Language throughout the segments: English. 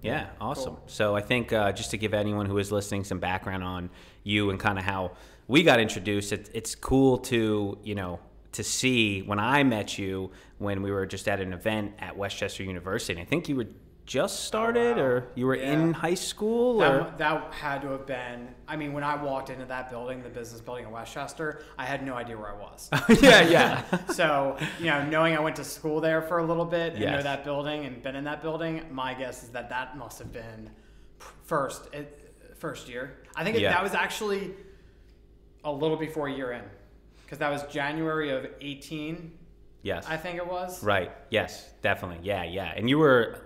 Yeah, awesome. Cool. So I think just to give anyone who is listening some background on you and kind of how we got introduced, it's cool to, to see when I met you when we were just at an event at Westchester University. And I think you were just started or you were in high school? That had to have been, when I walked into that building, the business building in Westchester, I had no idea where I was. Yeah. So, knowing I went to school there for a little bit and know that building and been in that building, my guess is that must have been first year. I think that was actually a little before year in, because that was January of 18. Yes. I think it was. Right. Yes, definitely. Yeah. And you were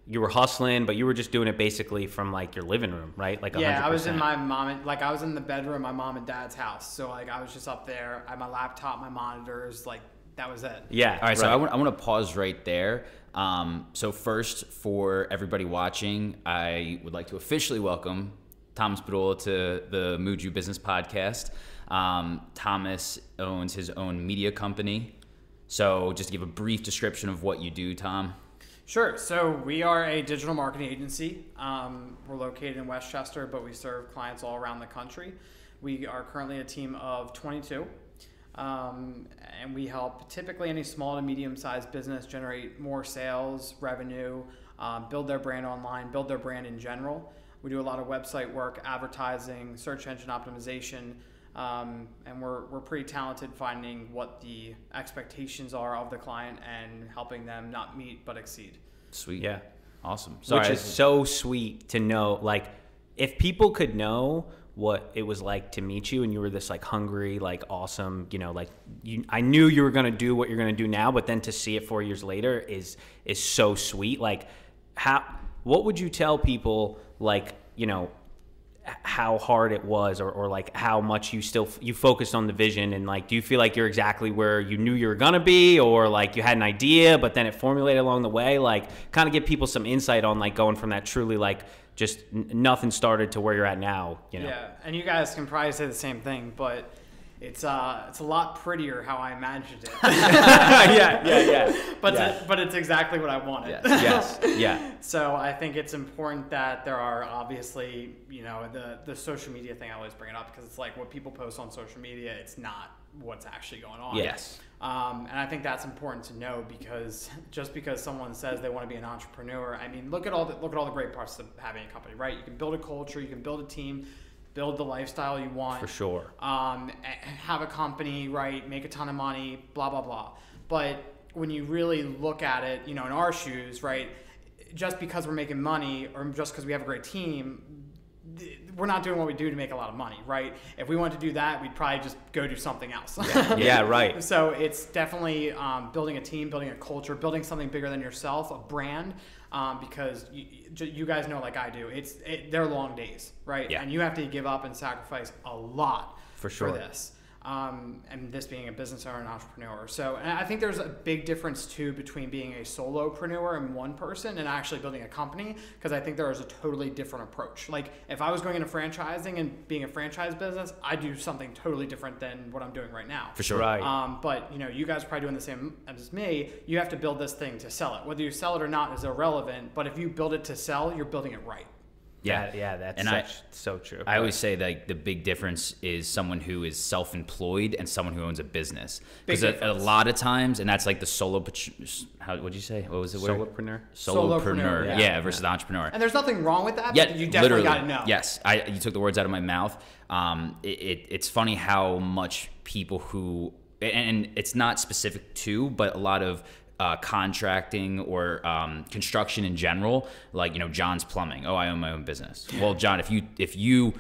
you were hustling, but you were just doing it basically from your living room, right? 100%. I was in my I was in the bedroom of my mom and dad's house. So I was just up there. I had my laptop, my monitors, that was it. Yeah. All right. So I want to pause right there. So first, for everybody watching, I would like to officially welcome Thomas Padula to the MUJU Business Podcast. Thomas owns his own media company. So just to give a brief description of what you do, Tom. Sure. So we are a digital marketing agency. We're located in Westchester, but we serve clients all around the country. We are currently a team of 22, and we help typically any small to medium-sized business generate more sales, revenue, build their brand online, build their brand in general. We do a lot of website work, advertising, search engine optimization, and we're pretty talented finding what the expectations are of the client and helping them not meet but exceed. Sweet. Yeah. Awesome. Which is so sweet to know. If people could know what it was like to meet you and you were this hungry, awesome, I knew you were going to do what you're going to do now, but then to see it 4 years later is so sweet. What would you tell people, how hard it was or how much you focused on the vision and do you feel like you're exactly where you knew you were going to be or you had an idea but then it formulated along the way, kind of give people some insight on going from that truly just nothing started to where you're at now, Yeah, and you guys can probably say the same thing, but it's a lot prettier how I imagined it. yeah. But it's exactly what I wanted. Yes. Yeah. So I think it's important that there are obviously, the social media thing, I always bring it up because it's what people post on social media, it's not what's actually going on. Yes. And I think that's important to know because just because someone says they want to be an entrepreneur, look at all the great parts of having a company, right? You can build a culture, you can build a team, build the lifestyle you want. For sure. Have a company, right? Make a ton of money, blah, blah, blah. But when you really look at it, in our shoes, right? Just because we're making money or just because we have a great team, we're not doing what we do to make a lot of money, right? If we wanted to do that, we'd probably just go do something else. Yeah, right. So it's definitely building a team, building a culture, building something bigger than yourself, a brand. Because you guys know, like I do, they're long days, right? Yeah. And you have to give up and sacrifice a lot for sure for this. And this being a business owner and entrepreneur. So, and I think there's a big difference too between being a solopreneur and one person and actually building a company, because I think there is a totally different approach. If I was going into franchising and being a franchise business, I'd do something totally different than what I'm doing right now. For sure. Right. But you guys are probably doing the same as me. You have to build this thing to sell it. Whether you sell it or not is irrelevant, but if you build it to sell, you're building it right. Yeah, that's so true. I always say that the big difference is someone who is self-employed and someone who owns a business. Because a lot of times, and that's the solo. What'd you say? What was the word? Solopreneur. Yeah, versus the entrepreneur. And there's nothing wrong with that. Yeah, but you definitely got to know. Yes, you took the words out of my mouth. It's funny how much people who, and it's not specific to, but a lot of contracting or construction in general, John's plumbing. Oh, I own my own business. Well, John, if you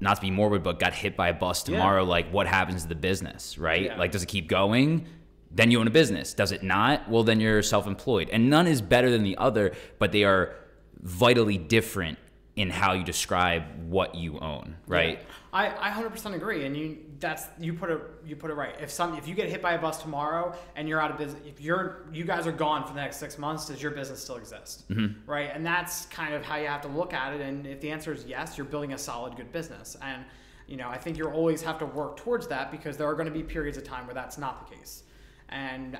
not to be morbid, but got hit by a bus tomorrow, what happens to the business, right? Yeah. Does it keep going? Then you own a business. Does it not? Well, then you're self-employed. And none is better than the other, but they are vitally different in how you describe what you own, right? Yeah. I 100% agree, and you put it right. If you get hit by a bus tomorrow and you're out of business, if you guys are gone for the next 6 months, does your business still exist? Mm-hmm. Right? And that's kind of how you have to look at it. And if the answer is yes, you're building a solid, good business. And I think you always have to work towards that, because there are going to be periods of time where that's not the case. And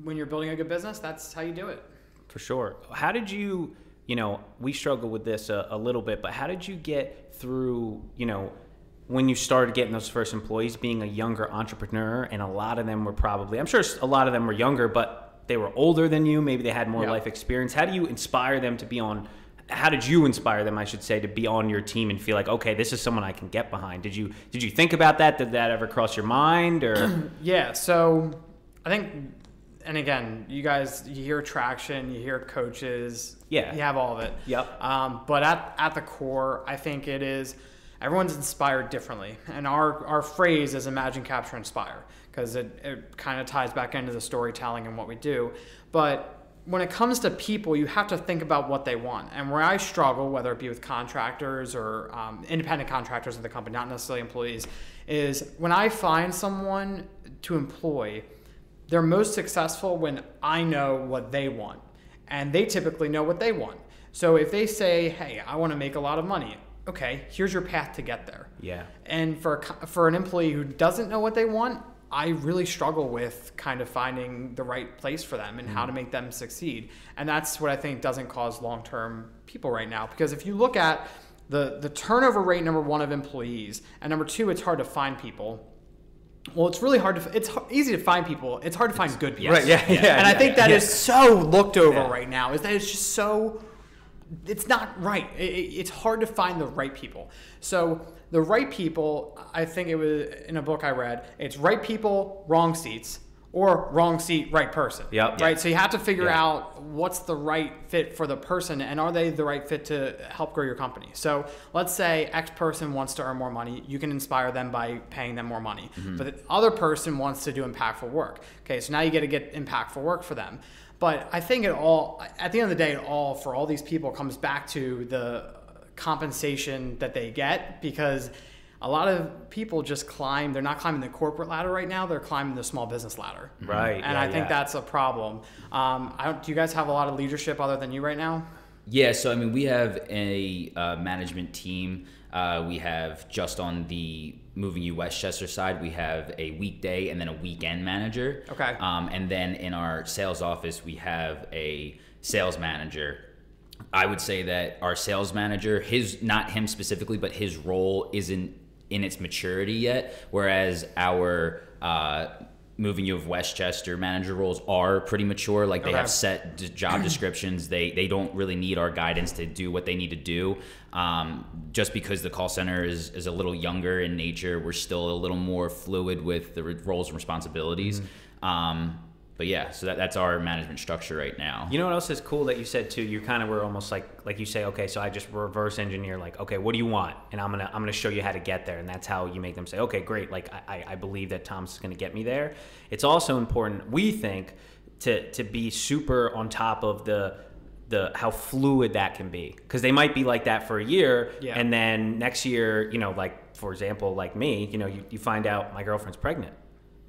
when you're building a good business, that's how you do it. For sure. How did you, we struggle with this a little bit, but how did you get through, when you started getting those first employees, being a younger entrepreneur, and a lot of them were probably, I'm sure a lot of them were younger, but they were older than you, maybe they had more life experience. How do you inspire them to be on, how did you inspire them, I should say, to be on your team and feel like, okay, this is someone I can get behind? Did you think about that? Did that ever cross your mind? Or Yeah, so I think, and again, you guys, you hear traction, you hear coaches, you have all of it. Yep. But at the core, I think it is, everyone's inspired differently. And our phrase is imagine, capture, inspire, because it kind of ties back into the storytelling and what we do. But when it comes to people, you have to think about what they want. And where I struggle, whether it be with contractors or independent contractors of the company, not necessarily employees, is when I find someone to employ, they're most successful when I know what they want. And they typically know what they want. So if they say, hey, I want to make a lot of money, okay, here's your path to get there. Yeah. And for an employee who doesn't know what they want, I really struggle with kind of finding the right place for them and how to make them succeed. And that's what I think doesn't cause long-term people right now. Because if you look at the turnover rate, number one, of employees, and number two, it's hard to find people. Well, it's really hard to, it's easy to find people. It's hard to find good people. Right, yeah. And I think that is so looked over right now, is that it's just so, it's not right. It's hard to find the right people. So the right people, I think it was in a book I read, it's right people, wrong seats, or wrong seat, right person. Yep. Right? So you have to figure out what's the right fit for the person, and are they the right fit to help grow your company. So let's say X person wants to earn more money. You can inspire them by paying them more money. But the other person wants to do impactful work. Okay, so now you got to get impactful work for them. But I think at the end of the day, for all these people comes back to the compensation that they get, because a lot of people just they're not climbing the corporate ladder right now, they're climbing the small business ladder. Right. And I think that's a problem. Do you guys have a lot of leadership other than you right now? Yeah, so I mean, we have a management team. We have, just on the Moving You Westchester side, we have a weekday and then a weekend manager. Okay. And then in our sales office, we have a sales manager. I would say that our sales manager, not him specifically, but his role isn't in its maturity yet, whereas our Moving You of Westchester manager roles are pretty mature. Like, they have set job descriptions. They don't really need our guidance to do what they need to do. Just because the call center is a little younger in nature, we're still a little more fluid with the roles and responsibilities. But yeah, so that's our management structure right now. You know what else is cool that you said too? You kind of were almost like you say, okay, so I just reverse engineer, like, okay, what do you want? And I'm gonna show you how to get there, and that's how you make them say, okay, great, like I believe that Tom's gonna get me there. It's also important, we think, to be super on top of the how fluid that can be, because they might be like that for a year, and then next year, like, for example, like me, you find out my girlfriend's pregnant.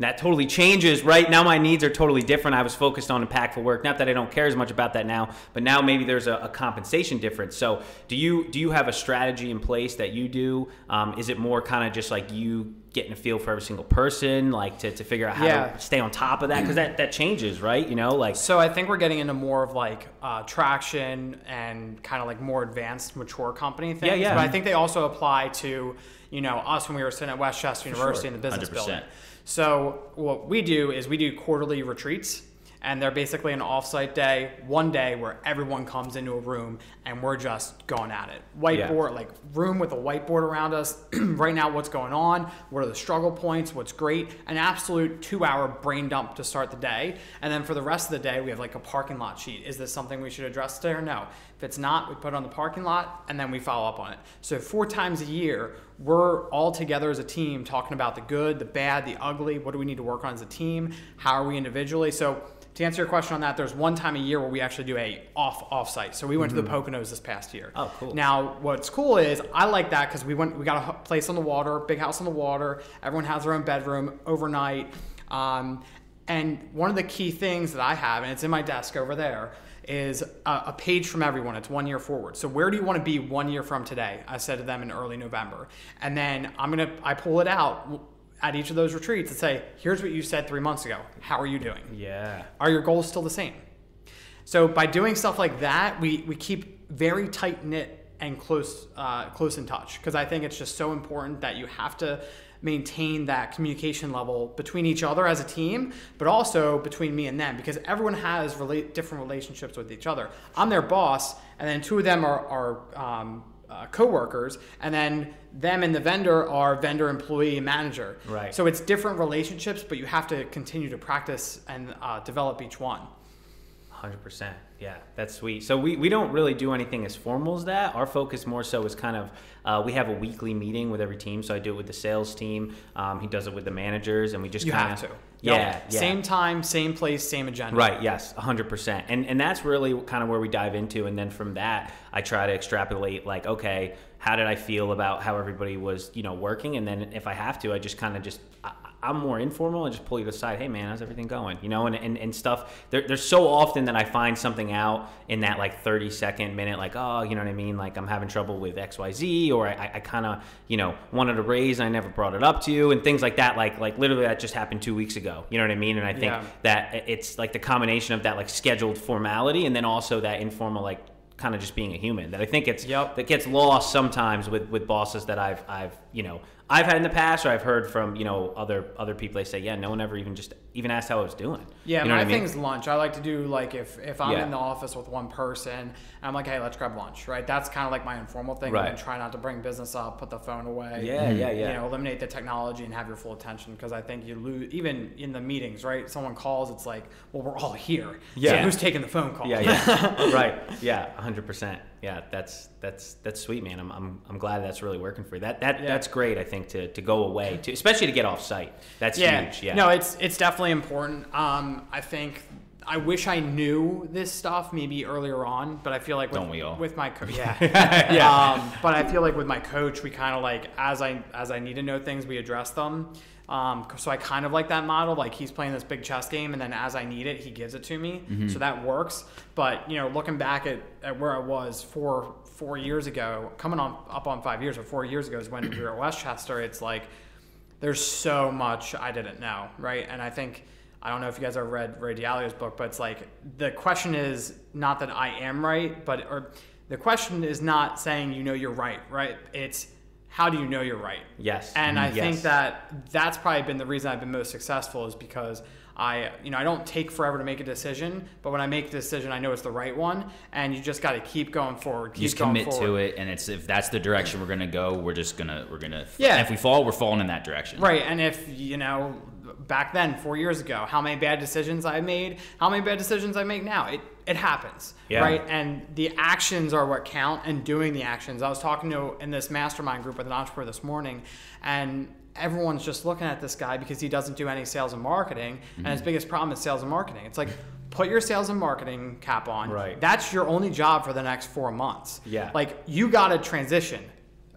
That totally changes, right? Now my needs are totally different. I was focused on impactful work. Not that I don't care as much about that now, but now maybe there's a compensation difference. So do you have a strategy in place that you do? Is it more kind of just like you getting a feel for every single person, like to figure out how to stay on top of that? Because that changes, right? So I think we're getting into more of like traction and kind of like more advanced, mature company things. Yeah. But I think they also apply to, us when we were sitting at Westchester University in the business 100%. building. So what we do is we do quarterly retreats, and they're basically an offsite day, one day where everyone comes into a room and we're just going at it. Whiteboard, like room with a whiteboard around us. Right now, what's going on? What are the struggle points? What's great? An absolute 2-hour brain dump to start the day. And then for the rest of the day, we have like a parking lot sheet. Is this something we should address today or no? If it's not, we put it on the parking lot and then we follow up on it. So 4 times a year, we're all together as a team talking about the good, the bad, the ugly. What do we need to work on as a team? How are we individually? So to answer your question on that, there's one time a year where we actually do a off-site. So we went to the Poconos this past year. Oh, cool. Now, what's cool is I like that because we got a place on the water, big house on the water. Everyone has their own bedroom overnight. And one of the key things that I have, and it's in my desk over there, is a page from everyone. It's 1 year forward. So where do you want to be 1 year from today? I said to them in early November. And then I pull it out at each of those retreats and say, here's what you said 3 months ago. How are you doing? Yeah. Are your goals still the same? So by doing stuff like that, we keep very tight knit and close in touch, because I think it's just so important that you have to maintain that communication level between each other as a team, but also between me and them, because everyone has different relationships with each other. I'm their boss, and then two of them are co-workers, and then them and the vendor are vendor, employee, and manager. Right. So it's different relationships, but you have to continue to practice and develop each one. 100%. Yeah, that's sweet. So we don't really do anything as formal as that. Our focus more so is kind of, we have a weekly meeting with every team. So I do it with the sales team. He does it with the managers, and we just kind of. You have to. Yeah, yeah. Same time, same place, same agenda. Right. Yes. 100%. And that's really kind of where we dive into. And then from that, I try to extrapolate, like, okay, how did I feel about how everybody was, working? And then if I have to, I just kind of I'm more informal and just pull you aside. Hey man, how's everything going? And stuff. There's so often that I find something out in that like 30-second minute, like, oh, you know what I mean? Like I'm having trouble with XYZ, or I kind of, wanted a raise and I never brought it up to you, and things like that. Like literally that just happened 2 weeks ago. You know what I mean? And I think that it's like the combination of that like scheduled formality and then also that informal, like kind of just being a human, that I think that gets lost sometimes with bosses that I've had in the past, or I've heard from, other people. They say, yeah, no one ever even asked how I was doing. Yeah, my thing's lunch. I like to do, like, if I'm in the office with one person and I'm like, hey, let's grab lunch, right? That's kind of like my informal thing. Right. And try not to bring business up, put the phone away. Yeah. Eliminate the technology and have your full attention, because I think you lose, even in the meetings, right? Someone calls, it's like, well, we're all here. Yeah. So who's taking the phone call? Yeah. Right. Yeah. 100%. Yeah. That's sweet, man. I'm glad that's really working for you. That's great. I think to go away, especially to get off site. That's huge. Yeah. No, it's definitely important. I think I wish I knew this stuff maybe earlier on, but I feel like with my coach, but I feel like with my coach, we kind of like, as I need to know things, we address them. So I kind of like that model. Like he's playing this big chess game, and then as I need it, he gives it to me. Mm-hmm. So that works. But looking back at where I was four years ago, coming up on 5 years, or 4 years ago is when we were at Westchester. It's like there's so much I didn't know, right? And I think, I don't know if you guys ever read Ray Dalio's book, but it's like the question is not that I am right, or the question is not saying you're right? It's how do you know you're right? Yes. And I think that's probably been the reason I've been most successful, is because I don't take forever to make a decision, but when I make a decision, I know it's the right one, and you just got to keep going forward. Just commit to it, and if that's the direction we're gonna go, we're gonna. Yeah. If we fall, we're falling in that direction. Right, and if back then, 4 years ago, how many bad decisions I made, how many bad decisions I make now. It happens, right? And the actions are what count, and doing the actions. I was talking in this mastermind group with an entrepreneur this morning, and everyone's just looking at this guy because he doesn't do any sales and marketing, and his biggest problem is sales and marketing. It's like, put your sales and marketing cap on. Right. That's your only job for the next 4 months. Yeah. Like, you got to transition.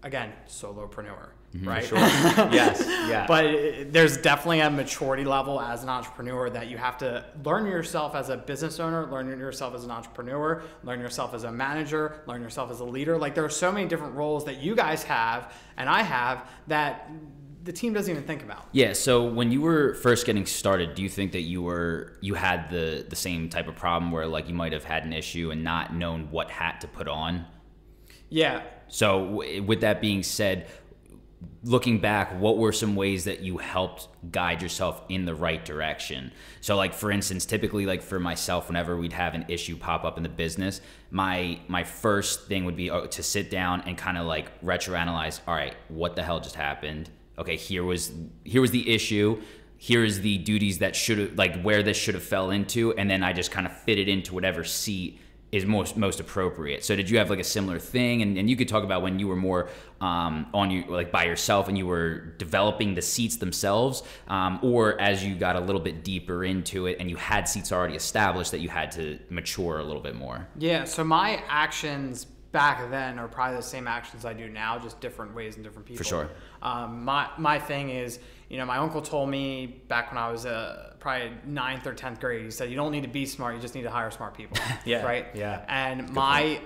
Again, solopreneur. Right. Sure. Yes. Yeah. But there's definitely a maturity level as an entrepreneur that you have to learn yourself as a business owner, learn yourself as an entrepreneur, learn yourself as a manager, learn yourself as a leader. Like, there are so many different roles that you guys have and I have that the team doesn't even think about. Yeah. So when you were first getting started, do you think that you had the same type of problem where, like, you might have had an issue and not known what hat to put on? Yeah. So with that being said, looking back, what were some ways that you helped guide yourself in the right direction? So, like, for instance, typically, like, for myself, whenever we'd have an issue pop up in the business, my first thing would be to sit down and kind of like retroanalyze. All right, what the hell just happened? Okay, here was the issue. Here is the duties that should have, like, where this should have fell into, and then I just kind of fit it into whatever seat is most appropriate. So did you have like a similar thing? And you could talk about when you were more like by yourself and you were developing the seats themselves, or as you got a little bit deeper into it and you had seats already established that you had to mature a little bit more. Yeah, so my actions back then are probably the same actions I do now, just different ways and different people. For sure. My thing is, my uncle told me back when I was probably 9th or 10th grade. He said, you don't need to be smart, you just need to hire smart people. Yeah. Right? Yeah. And my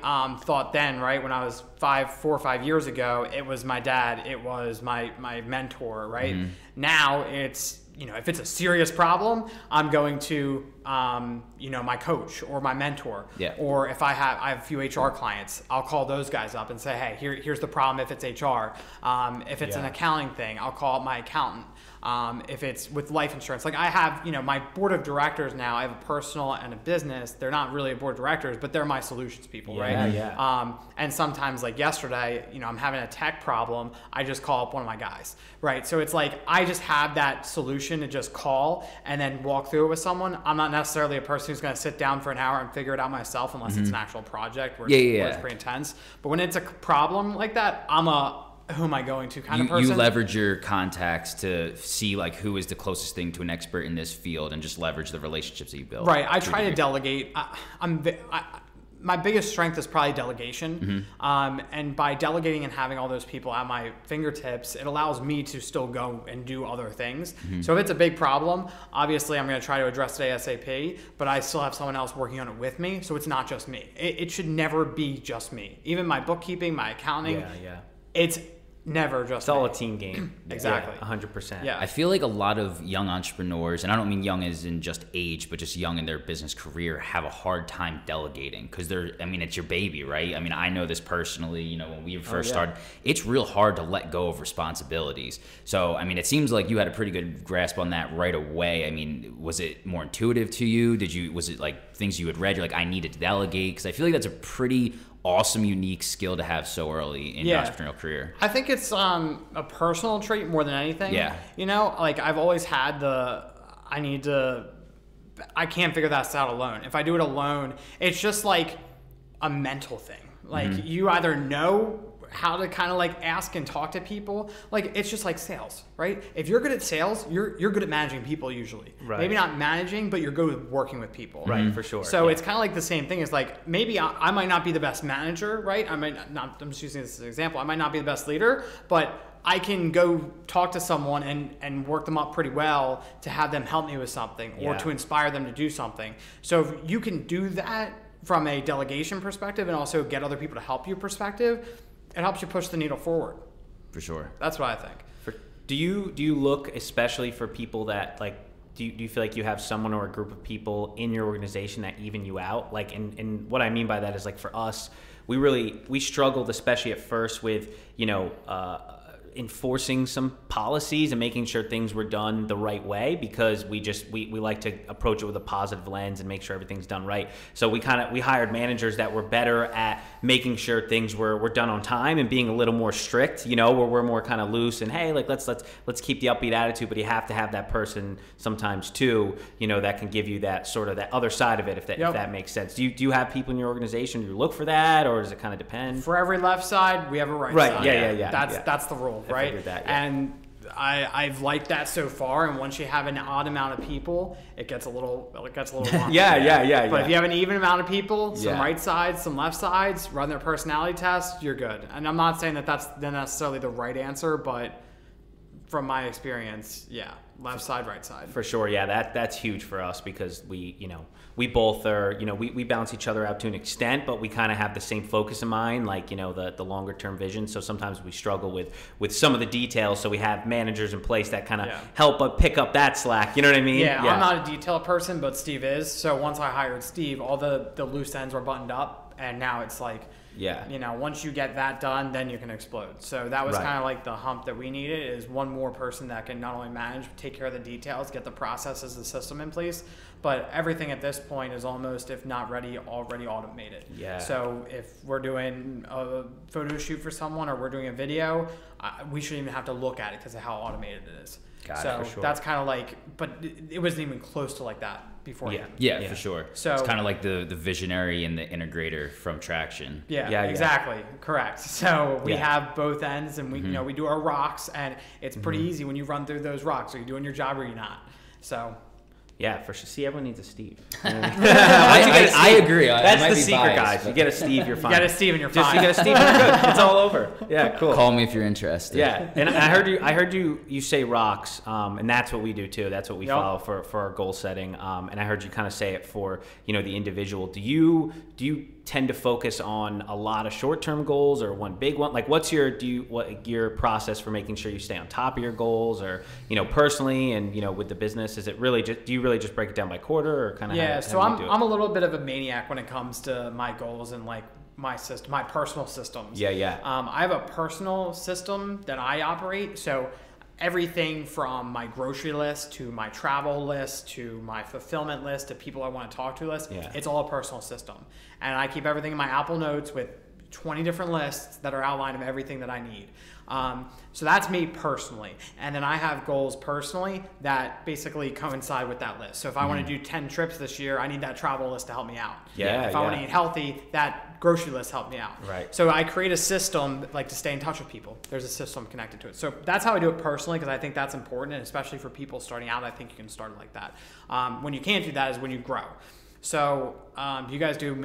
thought then, right, when I was 4 or 5 years ago, it was my dad, it was my mentor, right? Mm-hmm. Now it's, you know, if it's a serious problem, I'm going to, you know, my coach or my mentor. Yeah. Or if I have a few HR clients, I'll call those guys up and say, hey, here's the problem if it's HR. If it's an accounting thing, I'll call up my accountant. If it's with life insurance, like I have, you know, my board of directors now, I have a personal and a business. They're not really a board of directors, but they're my solutions people, right? Yeah. And sometimes like yesterday, you know, I'm having a tech problem. I just call up one of my guys, right? So it's like, I just have that solution to just call and then walk through it with someone. I'm not necessarily a person who's going to sit down for an hour and figure it out myself unless it's an actual project where it's pretty intense. But when it's a problem like that, I'm a, who am I going to kind of person. You leverage your contacts to see like who is the closest thing to an expert in this field and just leverage the relationships that you build. Right. I try to delegate. My biggest strength is probably delegation. And by delegating and having all those people at my fingertips, it allows me to still go and do other things. So if it's a big problem, obviously I'm going to try to address it ASAP, but I still have someone else working on it with me. So it's not just me. It should never be just me. Even my bookkeeping, my accounting, it's never just it's all a team game. Exactly. 100%. Yeah. I feel like a lot of young entrepreneurs, and I don't mean young as in just age, but just young in their business career, have a hard time delegating because it's your baby, right? I mean, I know this personally, you know, when we first started, it's real hard to let go of responsibilities. So, I mean, it seems like you had a pretty good grasp on that right away. I mean, was it more intuitive to you? Was it like things you had read? You're like, I needed to delegate? Because I feel like that's a pretty awesome, unique skill to have so early in your entrepreneurial career. I think it's a personal trait more than anything. Yeah. You know, like I've always had I can't figure that out alone. If I do it alone, it's just like a mental thing. Like you either know how to kind of like ask and talk to people. Like it's just like sales, right? If you're good at sales, you're good at managing people usually. Right. Maybe not managing, but you're good with working with people. Right, for sure. So it's kind of like the same thing as like, maybe I might not be the best manager, right? I might not, I'm just using this as an example. I might not be the best leader, but I can go talk to someone and work them up pretty well to have them help me with something or to inspire them to do something. So if you can do that from a delegation perspective and also get other people to help you perspective, it helps you push the needle forward. For sure. That's what I think. Do you look, especially for people that like, do you feel like you have someone or a group of people in your organization that even you out? Like, and what I mean by that is like for us, we struggled, especially at first with, you know, enforcing some policies and making sure things were done the right way because we like to approach it with a positive lens and make sure everything's done right. So we hired managers that were better at making sure things were done on time and being a little more strict, you know, where we're more kind of loose and hey, like let's keep the upbeat attitude, but you have to have that person sometimes too, you know, that can give you that sort of that other side of it if that makes sense. Do you have people in your organization who look for that, or does it kind of depend? For every left side, we have a right side. Yeah. That's the rule. Right? That, yeah. And I've liked that so far. And once you have an odd amount of people, it gets a little wonky. yeah. But if you have an even amount of people, some right sides, some left sides, run their personality test, you're good. And I'm not saying that that's necessarily the right answer, but from my experience, left side, right side. For sure, that's huge for us because we both are, we balance each other out to an extent, but we kind of have the same focus in mind, like, the longer term vision. So sometimes we struggle with some of the details. So we have managers in place that kind of help pick up that slack. You know what I mean? Yeah, I'm not a detail person, but Steve is. So once I hired Steve, all the loose ends were buttoned up, and now it's like, once you get that done, then you can explode. So that was kind of like the hump that we needed, is one more person that can not only manage, take care of the details, get the processes, the system in place, but everything at this point is almost, if not ready, already automated. Yeah. So if we're doing a photo shoot for someone or we're doing a video, we shouldn't even have to look at it because of how automated it is. For sure. That's kind of like, but it wasn't even close to like that beforehand. Yeah, for sure. So it's kind of like the visionary and the integrator from Traction. Yeah, exactly. Correct. So we have both ends, and we we do our rocks, and it's pretty easy when you run through those rocks. Are you doing your job or are you not? So Yeah, for sure. See, everyone needs a Steve. I agree. That's the secret, guys. You get a Steve, you're fine. You get a Steve and you're fine. You get a Steve, you're good. It's all over. Yeah, cool. Call me if you're interested. Yeah, and I heard you say rocks, and that's what we do too. That's what we follow for our goal setting. And I heard you kind of say it for the individual. Do you tend to focus on a lot of short-term goals or one big one? Like, what's your process for making sure you stay on top of your goals, or personally and with the business? Is it really do you really just break it down by quarter, or kind of I'm a little bit of a maniac when it comes to my goals and like my personal systems. I have a personal system that I operate, so everything from my grocery list to my travel list to my fulfillment list to people I want to talk to list, it's all a personal system. And I keep everything in my Apple Notes with 20 different lists that are outlined of everything that I need. So that's me personally. And then I have goals personally that basically coincide with that list. So if I want to do 10 trips this year, I need that travel list to help me out. If I want to eat healthy, that grocery list helped me out. Right. So I create a system like to stay in touch with people. There's a system connected to it. So that's how I do it personally, because I think that's important, and especially for people starting out, I think you can start like that. When you can't do that is when you grow. So do you guys do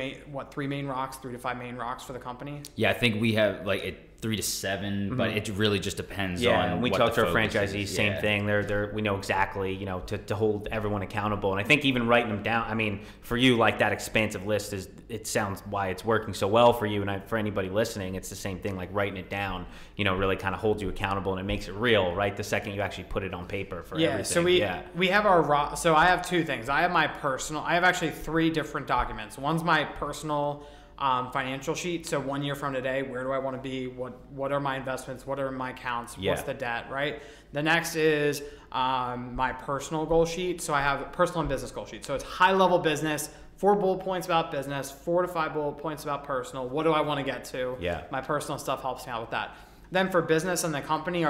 3 main rocks, 3 to 5 main rocks for the company? Yeah, I think we have like 3 to 7, but it really just depends on. And we what talk the to our focus franchisees, is. same thing. We know exactly, to hold everyone accountable. And I think even writing them down, I mean, for you, like that expansive list it sounds why it's working so well for you. And for anybody listening, it's the same thing, like writing it down, really kind of holds you accountable, and it makes it real, right? The second you actually put it on paper for everything. So we have our so I have 2 things. I have actually 3 different documents. One's my personal financial sheet. So 1 year from today, where do I want to be? What are my investments? What are my accounts? What's the debt, right? The next is my personal goal sheet. So I have a personal and business goal sheet. So it's high level business, 4 bullet points about business, 4 to 5 bullet points about personal. What do I want to get to? My personal stuff helps me out with that. Then for business and the company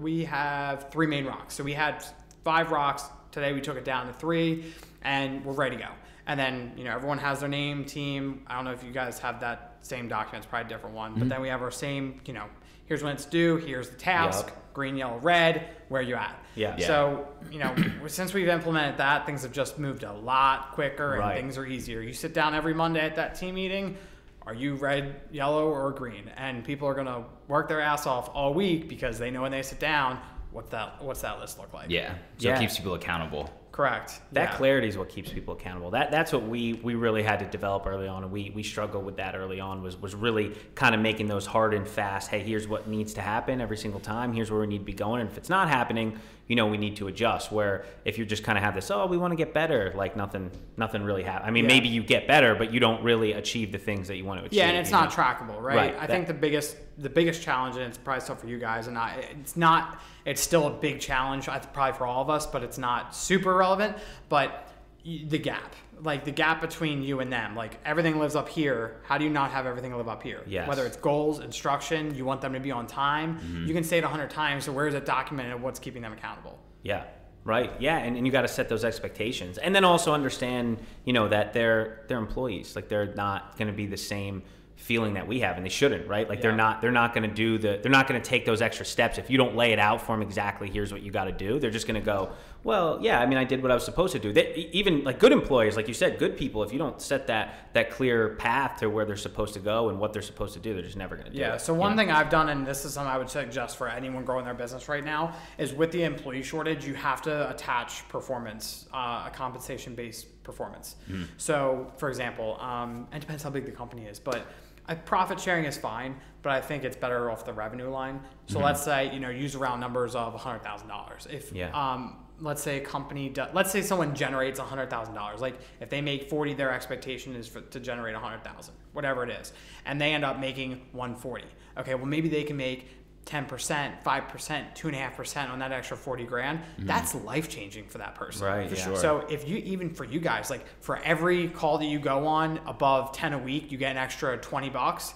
we have 3 main rocks. So we had 5 rocks. Today we took it down to 3, and we're ready to go. And then, everyone has their name, team. I don't know if you guys have that same document. It's probably a different one. But then we have our same, here's when it's due. Here's the task. Green, yellow, red. Where are you at? So, since we've implemented that, things have just moved a lot quicker, and things are easier. You sit down every Monday at that team meeting. Are you red, yellow, or green? And people are going to work their ass off all week because they know when they sit down, what's that list look like? So it keeps people accountable. Correct. That clarity is what keeps people accountable. That's what we really had to develop early on, and we struggled with that early on, was really kind of making those hard and fast, hey, here's what needs to happen every single time, here's where we need to be going, and if it's not happening, we need to adjust. Where if you just kind of have this, we want to get better, like nothing really happens. I mean, maybe you get better, but you don't really achieve the things that you want to achieve. And it's not trackable, right? I think the biggest challenge, and it's probably still for you guys, and it's still a big challenge, probably for all of us, but it's not super relevant. But the gap between you and them, like everything lives up here. How do you not have everything live up here? Whether it's goals, instruction, you want them to be on time. You can say it 100 times. So where's it documented of what's keeping them accountable? Right. Yeah. And you got to set those expectations, and then also understand, that they're employees. Like they're not going to be the same feeling that we have, and they shouldn't, right? Like they're not going to they're not going to take those extra steps if you don't lay it out for them exactly. Here's what you got to do. They're just going to go, well, yeah, I mean, I did what I was supposed to do. Even like good employers, like you said, good people, if you don't set that clear path to where they're supposed to go and what they're supposed to do, they're just never going to do it. So one thing I've done, and this is something I would suggest for anyone growing their business right now, is with the employee shortage, you have to attach performance, a compensation-based performance. So, for example, it depends how big the company is, but profit sharing is fine, but I think it's better off the revenue line. So let's say, use round numbers of $100,000. If let's say a company let's say someone generates $100,000. Like if they make 40, their expectation is to generate 100,000, whatever it is, and they end up making 140. Okay, well maybe they can make 10%, 5%, 2.5% on that extra 40 grand. That's life-changing for that person. Right. Sure. So if you, even for you guys, like for every call that you go on above 10 a week, you get an extra $20.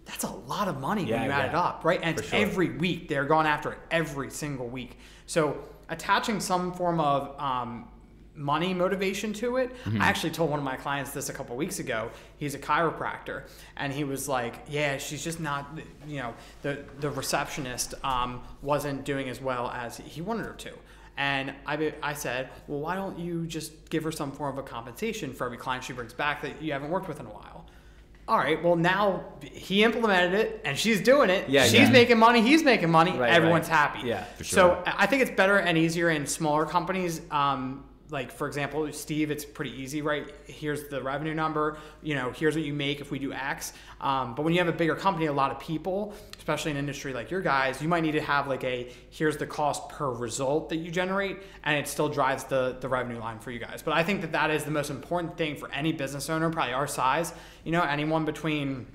That's a lot of money when you add it up, right? And it's every week. They're going after it every single week. So attaching some form of money motivation to it. I actually told one of my clients this a couple weeks ago. He's a chiropractor, and he was like, yeah, she's just not, the receptionist wasn't doing as well as he wanted her to. And I said, well, why don't you just give her some form of a compensation for every client she brings back that you haven't worked with in a while? All right, well, now he implemented it and she's doing it. Yeah, she's making money, he's making money, Right, everyone's right. happy. Yeah, for sure. So I think it's better and easier in smaller companies. Like, for example, Steve, it's pretty easy, right? Here's the revenue number, here's what you make if we do X. But when you have a bigger company, a lot of people, especially in an industry like your guys, you might need to have like here's the cost per result that you generate, and it still drives the revenue line for you guys. But I think that is the most important thing for any business owner, probably our size, anyone between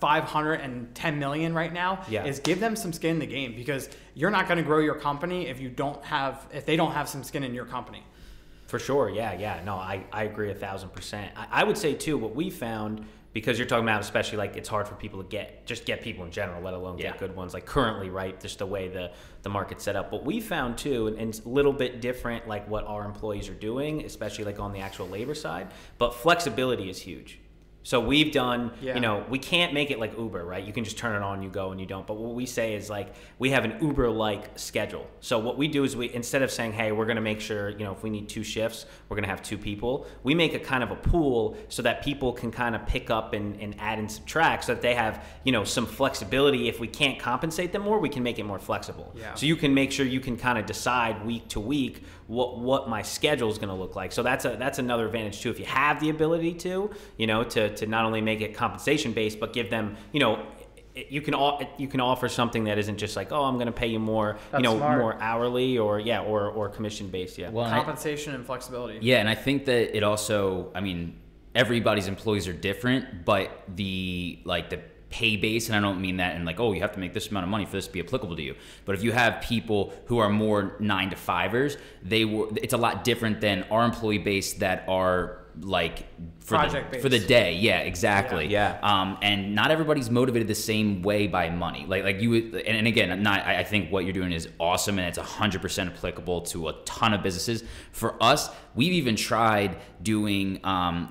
500 and 10 million right now, is give them some skin in the game, because you're not going to grow your company if they don't have some skin in your company. For sure. Yeah. No, I agree 1,000%. I would say too, what we found, because you're talking about, especially like it's hard for people to get people in general, let alone get good ones, like currently, right? Just the way the market's set up. What we found too, and it's a little bit different, like what our employees are doing, especially like on the actual labor side, but flexibility is huge. So we've done, we can't make it like Uber, right? You can just turn it on, you go and you don't. But what we say is like, we have an Uber-like schedule. So what we do is instead of saying, hey, we're going to make sure, if we need 2 shifts, we're going to have 2 people. We make a kind of a pool so that people can kind of pick up and add and subtract, so that they have, some flexibility. If we can't compensate them more, we can make it more flexible. Yeah. So you can make sure you can kind of decide week to week what my schedule is going to look like. So that's another advantage too. If you have the ability to not only make it compensation based, but give them, you can offer something that isn't just like, oh, I'm going to pay you more, smart. more hourly or commission based. Yeah. Well, compensation and flexibility. Yeah. And I think that it also, everybody's employees are different, but the pay base, and I don't mean that in like, oh, you have to make this amount of money for this to be applicable to you. But if you have people who are more 9-to-5ers, it's a lot different than our employee base that are like for the day. Yeah, exactly. Yeah. And not everybody's motivated the same way by money. Like you would, and again, I think what you're doing is awesome, and it's 100% applicable to a ton of businesses. For us, we've even tried doing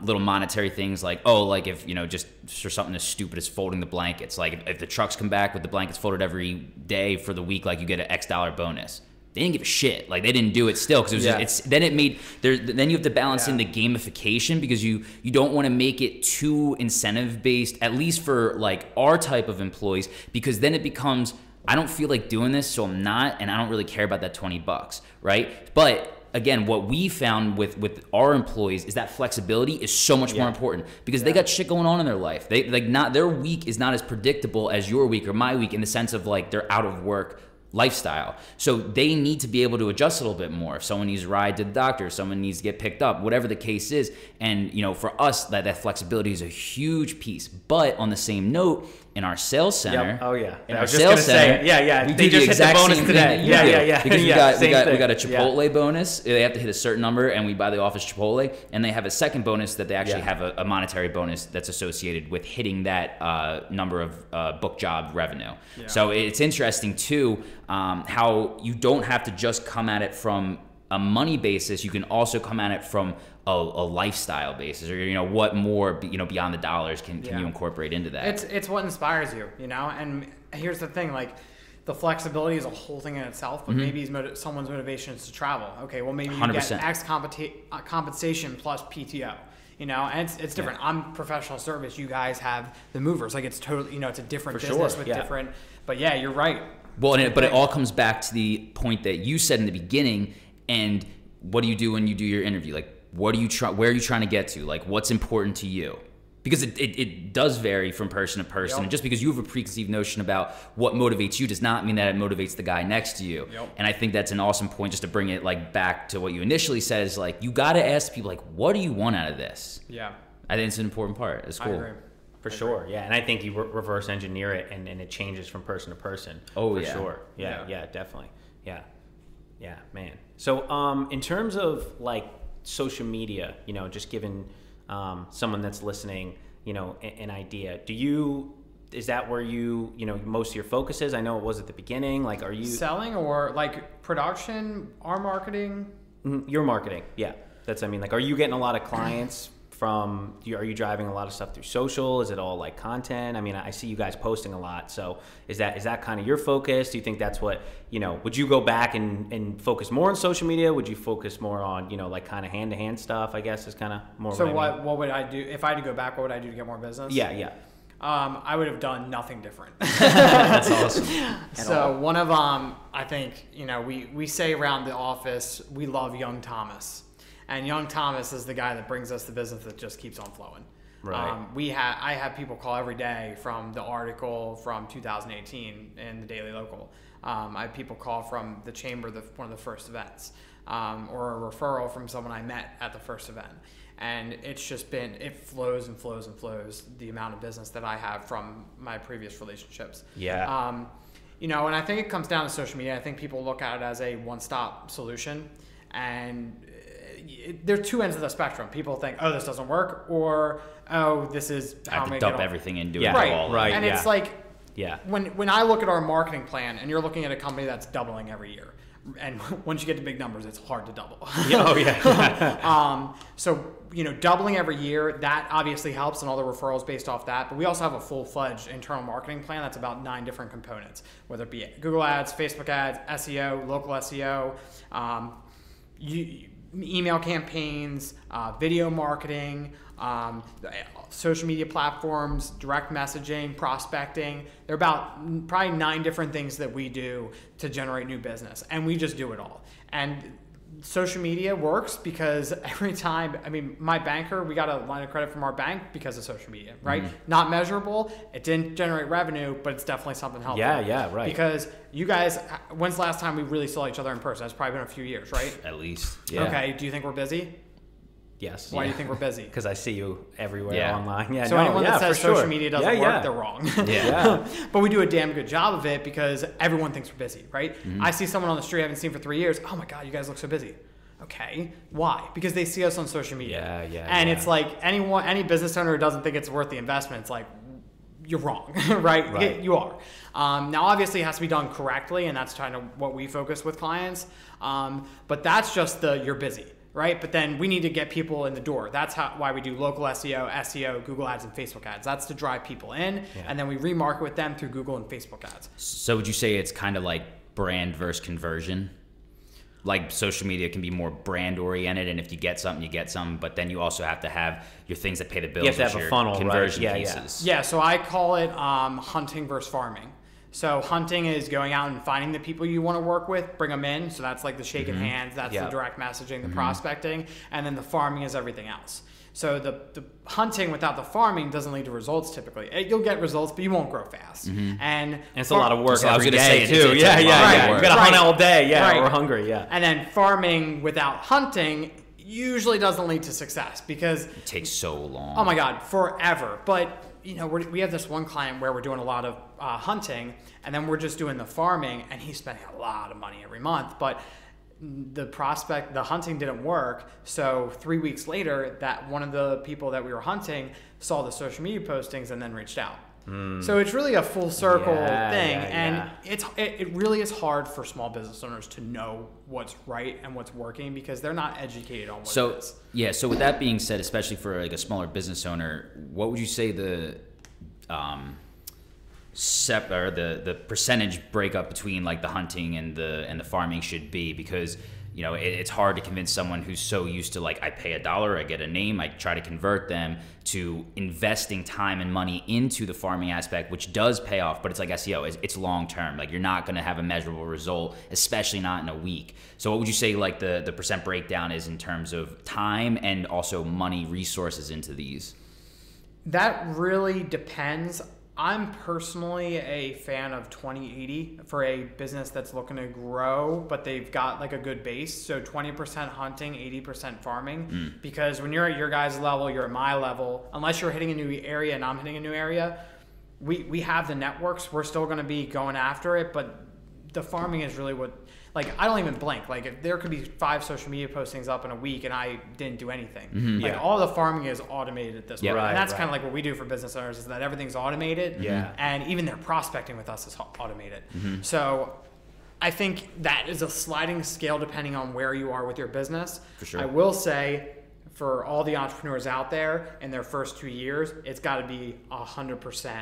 little monetary things like, if just for something as stupid as folding the blankets. Like if the trucks come back with the blankets folded every day for the week, like you get an X dollar bonus. They didn't give a shit. Like they didn't do it still, because it was then you have to balance in the gamification, because you don't want to make it too incentive based, at least for like our type of employees, because then it becomes, I don't feel like doing this, so I'm not, and I don't really care about that $20, right? But again, what we found with our employees is that flexibility is so much more important, because they got shit going on in their life. Their week is not as predictable as your week or my week, in the sense of like they're out of work lifestyle. So they need to be able to adjust a little bit more. If someone needs a ride to the doctor, someone needs to get picked up, whatever the case is. And for us, that flexibility is a huge piece. But on the same note, in our sales center, in our sales center, we do just the exact hit the bonus same today. thing. Yeah. Because we got a Chipotle bonus. They have to hit a certain number, and we buy the office Chipotle. And they have a second bonus that they actually have a monetary bonus that's associated with hitting that number of book job revenue. Yeah. So it's interesting too, how you don't have to just come at it from a money basis. You can also come at it from a lifestyle basis, or what more beyond the dollars can you incorporate into that. It's what inspires you, and here's the thing, like the flexibility is a whole thing in itself, but maybe someone's motivation is to travel. Okay, well maybe you 100%. get X compensation plus PTO, and it's different. I'm professional service, you guys have the movers, like it's totally, it's a different business with different, but yeah, you're right. Well, but it all comes back to the point that you said in the beginning. And what do you do when you do your interview? Like, where are you trying to get to? Like, what's important to you? Because it does vary from person to person. And just because you have a preconceived notion about what motivates you does not mean that it motivates the guy next to you. And I think that's an awesome point, just to bring it like back to what you initially said, is like, you got to ask people, like, what do you want out of this? Yeah. I think it's an important part. It's cool. I agree. For sure, yeah. And I think you reverse engineer it, and it changes from person to person. Oh, for sure. Yeah, definitely. Yeah, man. So in terms of like social media, just giving someone that's listening, an idea, is that where most of your focus is? I know it was at the beginning. Like, are you selling or like production, our marketing? Your marketing, yeah. Are you getting a lot of clients from, are you driving a lot of stuff through social? Is it all like content? I mean, I see you guys posting a lot. So is that kind of your focus? Do you think that's what, would you go back and focus more on social media? Would you focus more on, like kind of hand-to-hand stuff, I guess is kind of more. So what would I do if I had to go back? What would I do to get more business? Yeah. I would have done nothing different. That's awesome. So one of I think we say around the office we love young Thomas, and young Thomas is the guy that brings us the business that just keeps on flowing. Right. I have people call every day from the article from 2018 in the Daily Local. I have people call from the chamber, one of the first events, or a referral from someone I met at the first event. And it's just been, it flows and flows and flows, the amount of business that I have from my previous relationships. Yeah. And I think it comes down to social media. I think people look at it as a one-stop solution, and there are two ends of the spectrum. People think, oh, this doesn't work, or, oh, this is how I'm going to dump everything and do it all. Right. And it's like, yeah. When I look at our marketing plan, and you're looking at a company that's doubling every year, and once you get to big numbers, it's hard to double. Oh yeah. So doubling every year, that obviously helps, and all the referrals based off that. But we also have a full-fledged internal marketing plan that's about 9 different components, whether it be Google ads, Facebook ads, SEO, local SEO, email campaigns, video marketing, social media platforms, direct messaging, prospecting. There are about probably 9 different things that we do to generate new business, and we just do it all. And social media works because every time, my banker, we got a line of credit from our bank because of social media, right? Mm-hmm. Not measurable. It didn't generate revenue, but it's definitely something helpful. Yeah, right. Because you guys, when's the last time we really saw each other in person? It's probably been a few years, right? At least. Yeah. Okay. Do you think we're busy? Yes. Why do you think we're busy? Because I see you everywhere online. Yeah. So anyone that says social media doesn't work, they're wrong. Yeah. But we do a damn good job of it because everyone thinks we're busy, right? Mm-hmm. I see someone on the street I haven't seen for 3 years. Oh my God, you guys look so busy. Okay, why? Because they see us on social media. And it's like any business owner who doesn't think it's worth the investment, it's like, you're wrong, right? You are. Now, obviously, it has to be done correctly, and that's kind of what we focus with clients. But that's just you're busy, right? But then we need to get people in the door. That's why we do local SEO, Google ads, and Facebook ads. That's to drive people in, and then we remarket with them through Google and Facebook ads. So would you say it's kind of like brand versus conversion? Like social media can be more brand oriented, and if you get something, you get something. But then you also have to have your things that pay the bills. You have to have a funnel, conversion right? pieces. Yeah. So I call it hunting versus farming. So hunting is going out and finding the people you want to work with, bring them in. So that's like the shaking hands, that's the direct messaging, the prospecting, and then the farming is everything else. So the hunting without the farming doesn't lead to results typically. You'll get results, but you won't grow fast. Mm-hmm. And it's a lot of work so every day too. You got to hunt all day. Yeah, we're hungry. Yeah. And then farming without hunting usually doesn't lead to success because it takes so long. Oh my God, forever. But we have this one client where we're doing a lot of hunting, and then we're just doing the farming, and he's spending a lot of money every month, but the hunting didn't work. So 3 weeks later, that one of the people that we were hunting saw the social media postings and then reached out. So it's really a full circle thing, and it really is hard for small business owners to know what's right and what's working because they're not educated on what it is. Yeah. So with that being said, especially for like a smaller business owner, what would you say the the percentage breakup between like the hunting and the farming should be? Because it's hard to convince someone who's so used to like, I pay $1, I get a name, I try to convert them to investing time and money into the farming aspect, which does pay off, but it's like SEO, it's long term. Like you're not going to have a measurable result, especially not in a week. So what would you say like the percent breakdown is in terms of time and also money resources into these? That really depends. I'm personally a fan of 20-80 for a business that's looking to grow, but they've got like a good base. So 20% hunting, 80% farming. Because when you're at your guys' level, you're at my level. Unless you're hitting a new area and I'm hitting a new area, we have the networks. We're still going to be going after it, but the farming is really what. Like, I don't even blink. Like, if there could be 5 social media postings up in a week and I didn't do anything. Like, all the farming is automated at this point. And that's kind of like what we do for business owners is that everything's automated. And even their prospecting with us is automated. So I think that is a sliding scale depending on where you are with your business. For sure. I will say for all the entrepreneurs out there in their first 2 years, it's got to be 100%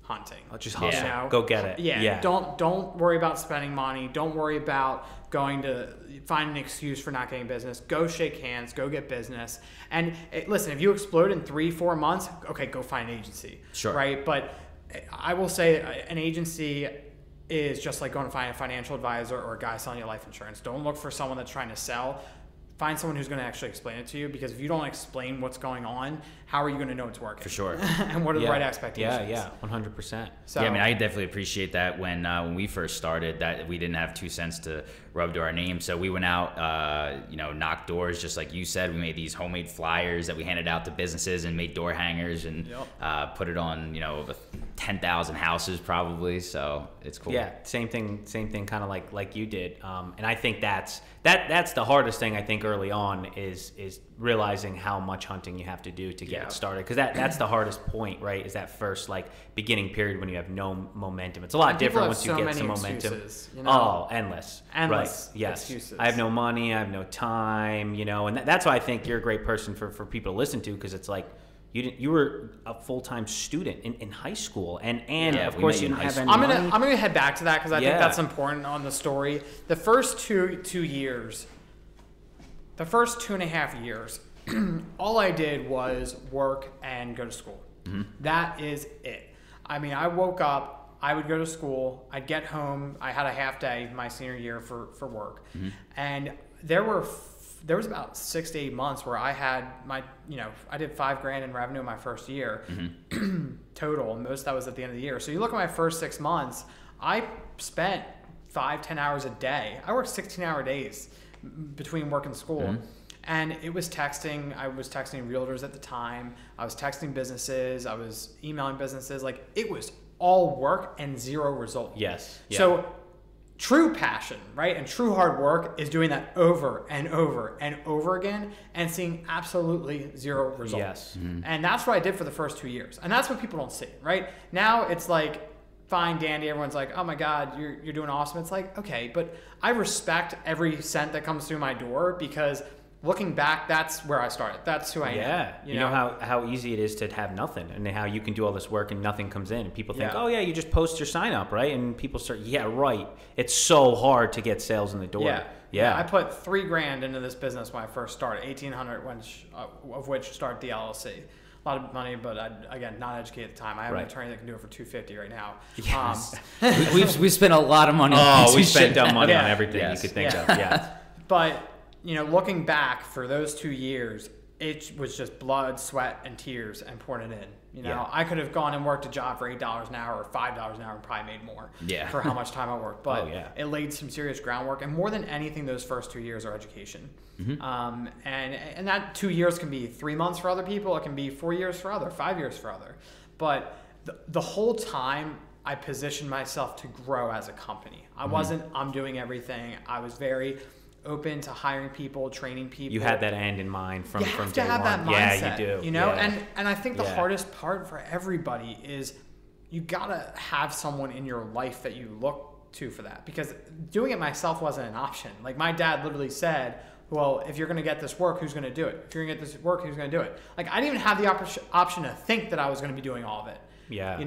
hunting. Just hustle. You know? Go get it. Yeah. Don't worry about spending money. Don't worry about going to find an excuse for not getting business. Go shake hands. Go get business. And listen, if you explode in 3-4 months, okay, go find an agency. Sure. Right. But I will say an agency is just like going to find a financial advisor or a guy selling you life insurance. Don't look for someone that's trying to sell. Find someone who's going to actually explain it to you, because if you don't explain what's going on, how are you going to know it's working? For sure. And what are the right expectations? Yeah, 100%. So, yeah, I mean, I definitely appreciate that when we first started, that we didn't have 2 cents to rub to our name. So we went out, knocked doors, just like you said. We made these homemade flyers that we handed out to businesses and made door hangers and put it on, 10,000 houses probably. So it's cool. Yeah, same thing, kind of like you did. And I think that's the hardest thing, I think, early on is realizing how much hunting you have to do to get it started, because that's the hardest point, right? Is that first beginning period when you have no momentum. It's a lot different once you get some momentum. Oh, endless. Right. Yes. Excuses. I have no money, I have no time, and that's why I think you're a great person for people to listen to, because it's like you were a full-time student in high school, and of course you didn't have any money. I'm gonna head back to that, because I think that's important on the story. The first two years, the first 2.5 years, all I did was work and go to school. Mm-hmm. That is it. I mean, I woke up, I would go to school, I'd get home, I had a half day my senior year for work. Mm-hmm. And there was about 6 to 8 months where I had I did $5,000 in revenue my first year, mm-hmm. total. And most of that was at the end of the year. So you look at my first 6 months, I spent 5-10 hours a day. I worked 16-hour days between work and school. Mm-hmm. And it was texting. I was texting realtors at the time. I was texting businesses. I was emailing businesses. It was all work and zero result. Yes. Yeah. So true passion, right, and true hard work is doing that over and over and over again and seeing absolutely zero results. Yes. Mm-hmm. And that's what I did for the first 2 years. And that's what people don't see, right? Now it's fine, dandy. Everyone's like, oh my God, you're doing awesome. It's okay, but I respect every cent that comes through my door, because looking back, that's where I started. That's who I am. Yeah. You know how easy it is to have nothing, and how you can do all this work and nothing comes in. And people think, oh yeah, you just post your sign up, right? And people start, yeah, right. It's so hard to get sales in the door. Yeah. I put $3,000 into this business when I first started, $1,800 of which started the LLC. A lot of money, but again, not educated at the time. I have an attorney that can do it for $250 right now. Yes. We've spent a lot of money. Oh, we spent dumb money on everything you could think of. Yeah. But looking back for those 2 years, it was just blood, sweat, and tears and pouring it in. I could have gone and worked a job for $8 an hour or $5 an hour and probably made more for how much time I worked. But it laid some serious groundwork. And more than anything, those first 2 years are education. Mm-hmm. And that 2 years can be 3 months for other people. It can be 4 years for other, 5 years for other. But the whole time, I positioned myself to grow as a company. I wasn't, I'm doing everything. I was very open to hiring people, training people. You had that end in mind from day one. You have to have that mindset. Yeah, you do. And I think the hardest part for everybody is you gotta have someone in your life that you look to for that, because doing it myself wasn't an option. My dad literally said, well, if you're gonna get this work, who's gonna do it? If you're gonna get this work, who's gonna do it? I didn't even have the option to think that I was gonna be doing all of it. Yeah.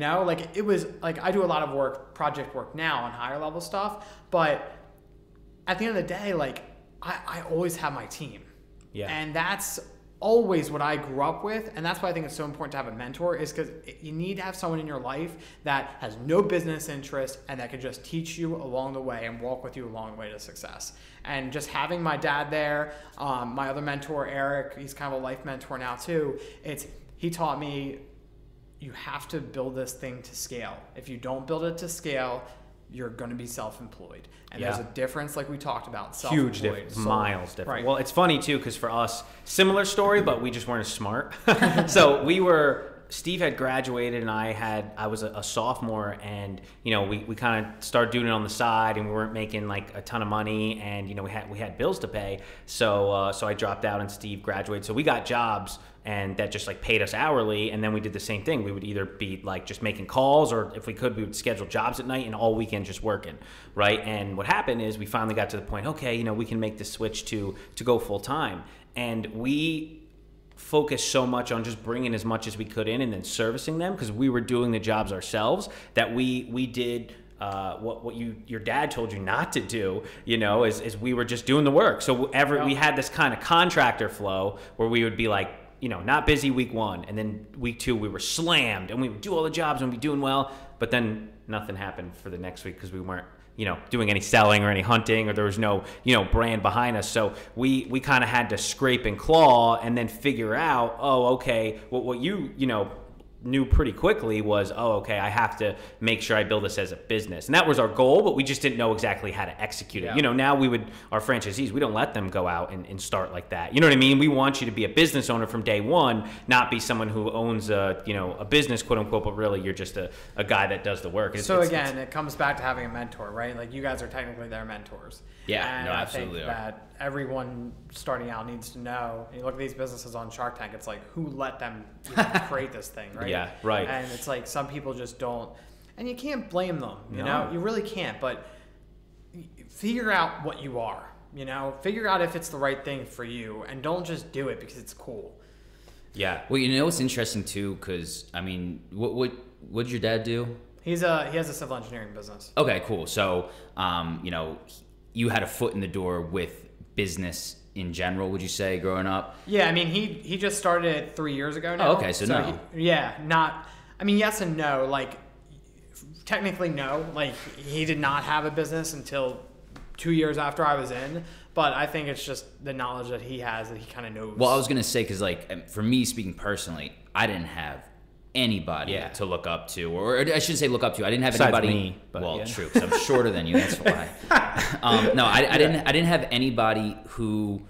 It was I do a lot of project work now on higher level stuff, but at the end of the day, I always have my team. Yeah. And that's always what I grew up with. And that's why I think it's so important to have a mentor, is because you need to have someone in your life that has no business interest and that can just teach you along the way and walk with you along the way to success. And just having my dad there, my other mentor, Eric, he's kind of a life mentor now too. He taught me, you have to build this thing to scale. If you don't build it to scale, you're going to be self-employed. And there's a difference, like we talked about. Huge difference, miles different. Right. Well, it's funny too, because for us, similar story, but we just weren't as smart. So Steve had graduated and I was a sophomore, and we kind of started doing it on the side, and we weren't making a ton of money, and we had bills to pay. So I dropped out and Steve graduated. So we got jobs, and that just paid us hourly, and then we did the same thing. We would either be just making calls, or if we could, we would schedule jobs at night and all weekend just working, right? And what happened is we finally got to the point, okay, we can make the switch to go full time. And we focused so much on just bringing as much as we could in and then servicing them, because we were doing the jobs ourselves, that we did what your dad told you not to do, is we were just doing the work. So we had this kind of contractor flow where we would be like, not busy week 1, and then week 2 we were slammed and we would do all the jobs and we'd be doing well, but then nothing happened for the next week because we weren't doing any selling or any hunting, or there was no, brand behind us. So we kind of had to scrape and claw and then figure out, okay, what you knew pretty quickly was, okay, I have to make sure I build this as a business. And that was our goal, but we just didn't know exactly how to execute it. Now our franchisees, we don't let them go out and start like that. You know what I mean? We want you to be a business owner from day one, not be someone who owns a business, quote unquote, but really you're just a guy that does the work. It comes back to having a mentor, right? Like, you guys are technically their mentors. Yeah, and no, absolutely. I think that everyone starting out needs to know. You look at these businesses on Shark Tank, it's like, who let them create this thing, right? Yeah, right. And it's like, some people just don't, and you can't blame them, you know? You really can't, but figure out what you are, Figure out if it's the right thing for you, and don't just do it because it's cool. Yeah. Well, it's interesting too, because, I mean, what did your dad do? He has a civil engineering business. Okay, cool. So, you had a foot in the door with business in general, would you say, growing up? Yeah, I mean, he just started it 3 years ago now. Oh, okay, so no. Yes and no. Like, technically no. Like, he did not have a business until 2 years after I was in. But I think it's just the knowledge that he has that he kind of knows. Well, I was going to say, because, like, for me, speaking personally, I didn't have anybody to look up to, or I shouldn't say look up to. I didn't have Besides anybody. Me, but true, because I'm shorter than you. That's why. I didn't have anybody who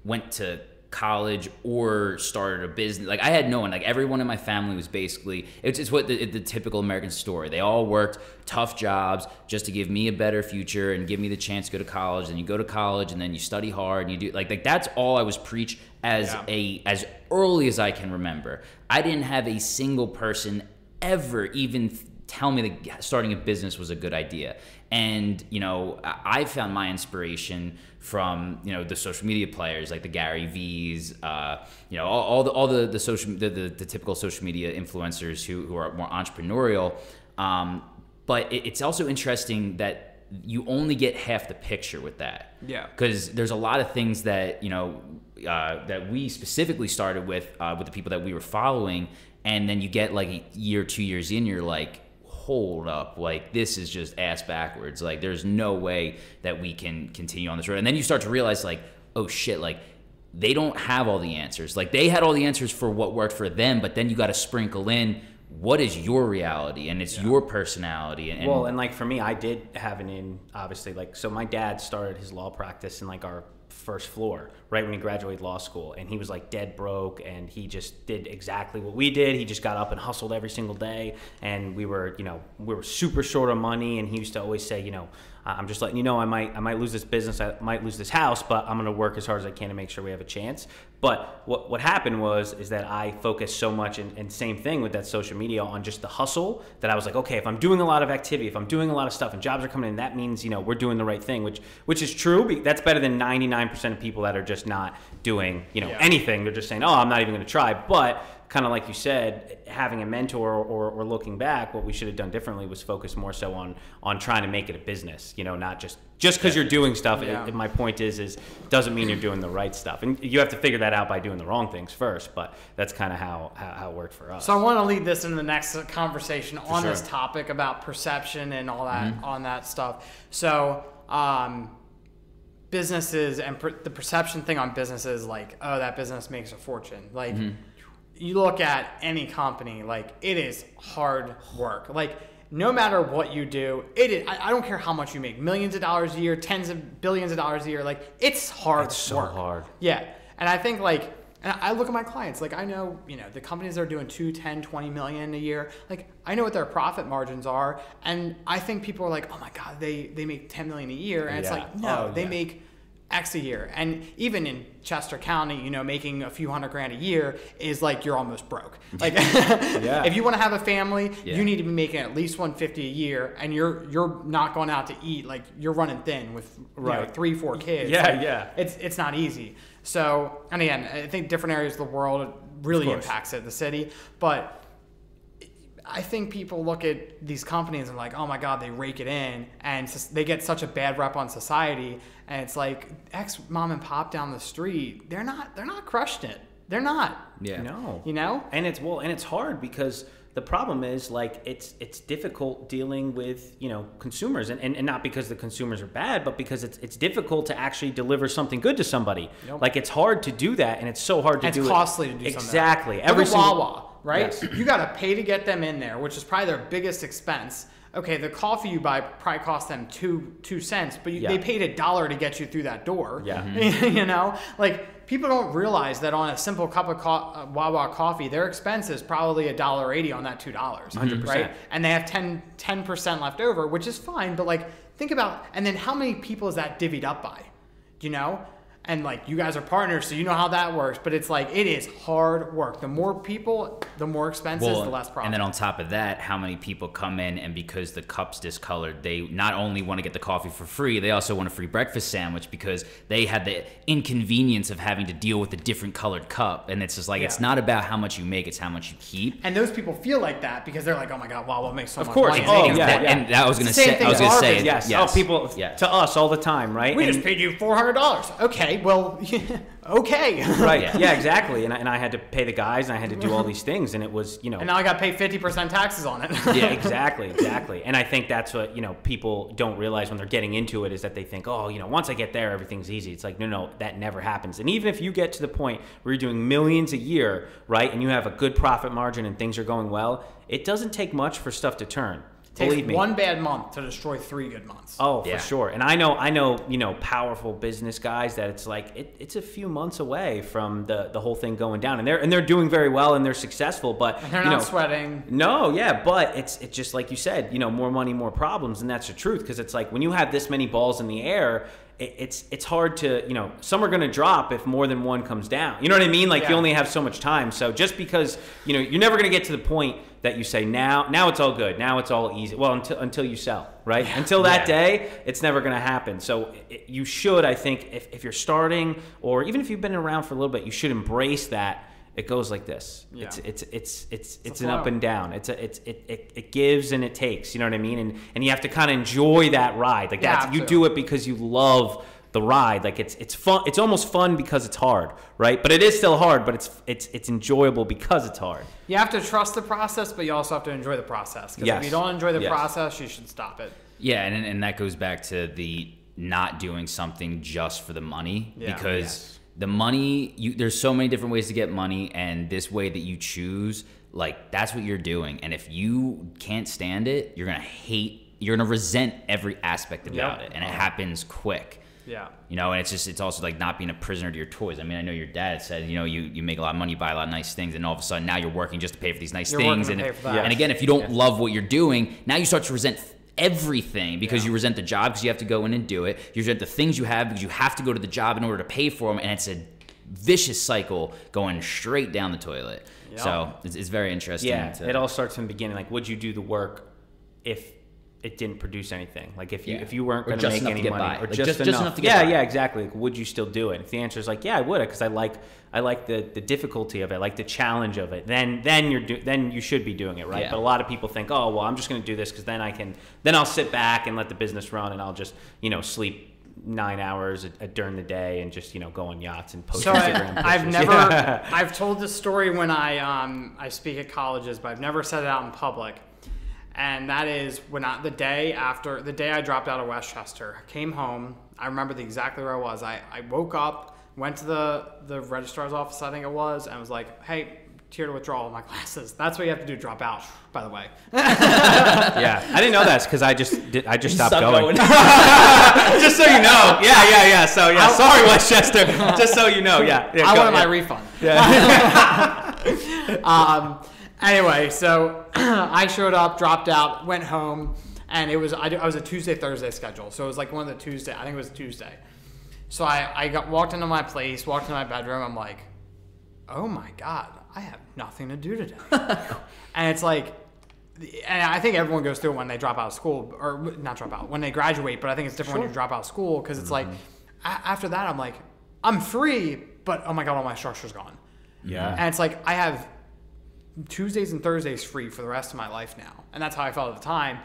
went to college or started a business. Like, I had no one. Like, everyone in my family was basically, it's what the typical American story. They all worked tough jobs just to give me a better future and give me the chance to go to college. And you go to college and then you study hard and you do like that's all I was preached as early as I can remember. I didn't have a single person ever even tell me that starting a business was a good idea. And, I found my inspiration from, the social media players like the Gary V's, all the social, the typical social media influencers who are more entrepreneurial. But it's also interesting that you only get half the picture with that. Yeah. Because there's a lot of things that, that we specifically started with the people that we were following. And then you get like a year, 2 years in, you're like, hold up, like, this is just ass backwards. Like, there's no way that we can continue on this road. And then you start to realize, like, oh shit, like, they don't have all the answers. Like, they had all the answers for what worked for them, but then you got to sprinkle in what is your reality, and it's your personality. And like, for me, I did have an in, obviously. Like, so my dad started his law practice in like our first floor right when he graduated law school, and he was like dead broke, and he just did exactly what we did. He just got up and hustled every single day, and we were super short on money, and he used to always say, I'm just letting you know, I might lose this business, I might lose this house, but I'm going to work as hard as I can to make sure we have a chance. But what happened is that I focused so much, and same thing with that social media, on just the hustle, that I was like, okay, if I'm doing a lot of activity, if I'm doing a lot of stuff and jobs are coming in, that means, we're doing the right thing, which is true. That's better than 99% of people that are just not doing, anything. They're just saying, oh, I'm not even going to try. But kind of like you said, having a mentor or looking back, what we should have done differently was focus more so on trying to make it a business, not just because you're doing stuff. Yeah. My point is doesn't mean you're doing the right stuff. And you have to figure that out by doing the wrong things first, but that's kind of how it worked for us. So I want to lead this into the next conversation on this topic about perception and all that, on that stuff. So, businesses and the perception thing on businesses, like, oh, that business makes a fortune. Like, you look at any company, like, it is hard work. Like, no matter what you do, it is, I don't care how much you make, millions of dollars a year, tens of billions of dollars a year, like, it's hard work. It's so hard. Yeah. And I think, like, and I look at my clients, like, I know, the companies that are doing 2, 10, 20 million a year, like, I know what their profit margins are, and I think people are like, oh my God, they make 10 million a year, and it's like, no, they make X a year. And even in Chester County, you know, making a few $100,000 a year is like you're almost broke. Like if you want to have a family, you need to be making at least $150 a year, and you're not going out to eat. Like you're running thin with you know, 3-4 kids. It's not easy. So, and again, I think different areas of the world really impacts it, the city, but I think people look at these companies and like, oh my God, they rake it in, and they get such a bad rep on society. And it's like ex mom and pop down the street, they're not crushed it. They're not. No. You know? And it's hard because the problem is like it's difficult dealing with, you know, consumers, and not because the consumers are bad, but because it's difficult to actually deliver something good to somebody. Like it's hard to do that, and it's so hard to do it. It's costly to do something. Exactly. Every Wawa. Right? Yes. You got to pay to get them in there, which is probably their biggest expense. Okay, the coffee you buy probably costs them two cents, but they paid $1 to get you through that door. You know, like people don't realize that on a simple cup of Wawa coffee, their expense is probably $1.80 on that $2. 100%. Right? And they have 10% left over, which is fine. But like, think about, and then how many people is that divvied up by? You know? And like you guys are partners, so you know how that works. But it's like it is hard work. The more people, the more expenses, the less profit. And then on top of that, how many people come in and because the cup's discolored, they not only want to get the coffee for free, they also want a free breakfast sandwich because they had the inconvenience of having to deal with a different colored cup. And it's just like it's not about how much you make; it's how much you keep. And those people feel like that because they're like, "Oh my God, Wawa makes so much money." Of course, and that I was going to say. Yes. Oh, people to us all the time, right? We just paid you $400. Okay. Well, okay. Right. Yeah, exactly. And I had to pay the guys, and I had to do all these things, and it was, you know. And now I got to pay 50% taxes on it. Yeah, exactly. And I think that's what, you know, people don't realize when they're getting into it is that they think, oh, you know, once I get there, everything's easy. It's like, no, that never happens. And even if you get to the point where you're doing millions a year, right, and you have a good profit margin and things are going well, it doesn't take much for stuff to turn. Takes one bad month to destroy 3 good months. Oh, for sure. And I know, you know, powerful business guys that it's like it's a few months away from the whole thing going down, and they're doing very well and they're successful, but and they're not sweating. No, yeah, but it's just like you said, you know, more money, more problems, and that's the truth, because it's like when you have this many balls in the air, it's hard to, you know, some are going to drop if more than one comes down. You know what I mean? Like you only have so much time. So just because, you know, you're never going to get to the point that you say now it's all good, now it's all easy. Well, until you sell, right? Until that day, it's never going to happen. So you should, I think, if you're starting, or even if you've been around for a little bit, you should embrace that. It goes like this. Yeah. It's an up and down. It gives and it takes. You know what I mean? And you have to kind of enjoy that ride. Like that's you do it because you love the ride. Like it's fun. It's almost fun because it's hard, right? But it is still hard. But it's enjoyable because it's hard. You have to trust the process, but you also have to enjoy the process. Because if you don't enjoy the process, you should stop it. Yeah, and that goes back to the not doing something just for the money, because the money, there's so many different ways to get money, and this way that you choose, like that's what you're doing. And if you can't stand it, you're gonna resent every aspect about it, and it happens quick. Yeah. You know, and it's also like not being a prisoner to your toys. I mean, I know your dad said, you know, you make a lot of money, you buy a lot of nice things, and all of a sudden now you're working just to pay for these nice things. And again, if you don't love what you're doing, now you start to resent everything because you resent the job because you have to go in and do it. You resent the things you have because you have to go to the job in order to pay for them, and it's a vicious cycle going straight down the toilet. Yep. So it's very interesting. Yeah, it all starts from the beginning. Like, would you do the work if it didn't produce anything? Like if you weren't going to make any money, or like just enough to get by. Yeah, exactly. Like, would you still do it? If the answer is like, yeah, I would, because I like the difficulty of it, like the challenge of it. Then you should be doing it, right? Yeah. But a lot of people think, oh, well, I'm just going to do this because then I'll sit back and let the business run, and I'll just, you know, sleep 9 hours during the day and just, you know, go on yachts and post Instagram pictures. I've told this story when I speak at colleges, but I've never said it out in public. And that is when the day I dropped out of Westchester, I came home. I remember exactly where I was. I woke up, went to the registrar's office, I think it was, and was like, hey, tier to withdrawal of my classes. That's what you have to do, drop out, by the way. Yeah, I didn't know that because I just stopped going. Just so you know. Yeah. So sorry, Westchester. Just so you know. Yeah. I wanted my refund. Yeah. Anyway, so I showed up, dropped out, went home, and I was a Tuesday, Thursday schedule. So it was like one of the Tuesday, I think it was Tuesday. So I walked into my place, walked into my bedroom. I'm like, oh my God, I have nothing to do today. And it's like, and I think everyone goes through it when they drop out of school, or not drop out, when they graduate, but I think it's different when you drop out of school, because it's like, after that, I'm like, I'm free, but oh my God, all my structure's gone. Yeah. And it's like, I have Tuesdays and Thursdays free for the rest of my life now. And that's how I felt at the time.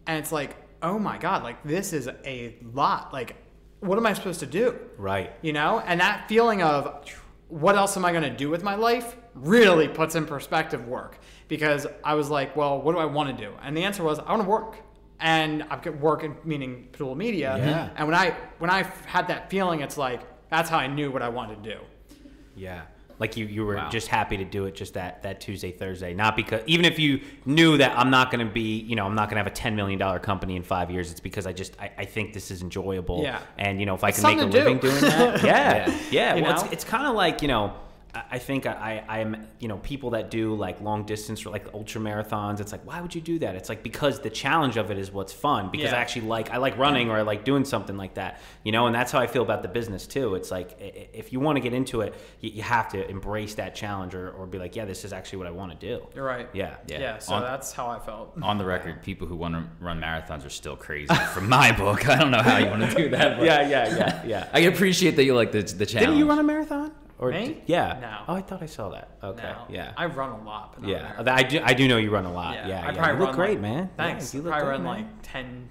And it's like, oh my God, like this is a lot. Like, what am I supposed to do? Right. You know? And that feeling of what else am I going to do with my life really puts in perspective work. Because I was like, well, what do I want to do? And the answer was, I want to work. And I've got work, meaning Padula Media. Yeah. And when I had that feeling, it's like, that's how I knew what I wanted to do. Yeah. Like you were Wow. just happy to do it just that Tuesday, Thursday. Not because, even if you knew that I'm not going to be, you know, I'm not going to have a $10 million company in 5 years, it's because I think this is enjoyable. Yeah. And, you know, if I It's can make a something to living do. doing that. Yeah. Yeah. You Well, know? it's kind of like, you know, I think I'm, you know, people that do like long distance or like ultra marathons, it's like, why would you do that? It's like, because the challenge of it is what's fun, because Yeah. I actually I like running, or I like doing something like that, you know, and that's how I feel about the business too. It's like, if you want to get into it, you have to embrace that challenge, or be like, yeah, this is actually what I want to do. You're right. Yeah. Yeah, so that's how I felt. On the record, people who want to run marathons are still crazy. From my book, I don't know how you want to do that. But Yeah. I appreciate that you like the challenge. Didn't you run a marathon? Or Me? Yeah. No. Oh, I thought I saw that. Okay. No. Yeah. I run a lot. But not Yeah. marathon. I do know you run a lot. Yeah, Yeah. I probably You look run great, like, man. Thanks. Yeah, you look I probably good, run man.